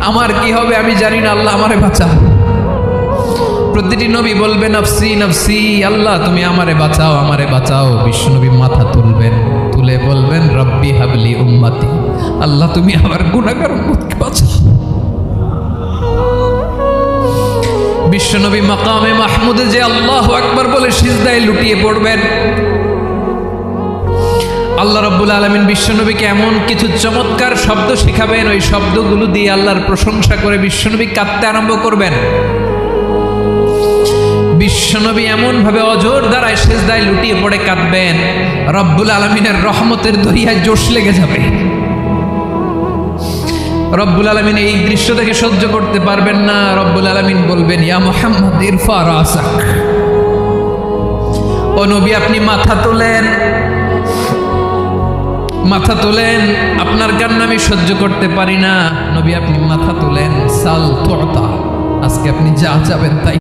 আমার কি হবে আমি জানি না, আল্লাহ আমারে বাঁচাও। প্রতিটি নবী বলবেন নফসি নফসি, আল্লাহ তুমি আমারে বাঁচাও আমারে বাঁচাও। বিশ্বনবী মাথা তুলবেন, তুলে বলবেন রব্বি হাবলি উম্মতি, আল্লাহ তুমি আমার গুনাহগার উম্মতকে বাঁচাও। বিশ্বনবী মাকামে মাহমুদে যে আল্লাহু আকবার বলে সিজদায় লুটিয়ে পড়বেন, আল্লাহ রাব্বুল আলামিন বিশ্বনবীকে এমন কিছু চমৎকার শব্দ শেখাবেন, ওই শব্দগুলো দিয়ে আল্লাহর প্রশংসা করে বিশ্বনবী কাঁদতে আরম্ভ করবেন। বিশ্বনবী এমন ভাবে অজর দ্বারায় সিজদায় লুটিয়ে পড়ে কাঁদবেন, রব্বুল আলামিনের রহমতের দরিয়ায় জোশ লেগে যাবে। রব্বুল আলামিন এই দৃশ্য দেখে সহ্য করতে পারবেন না। রব্বুল আলামিন বলবেন ইয়া মুহাম্মদ ইরফা রাসাক, ও নবী আপনি মাথা তোলেন, মাথা তোলেন, আপনার কান্না আমি সহ্য করতে পারি না। নবী আপনি মাথা তোলেন, সাল তুতা, আজকে আপনি যা চাবেন তাই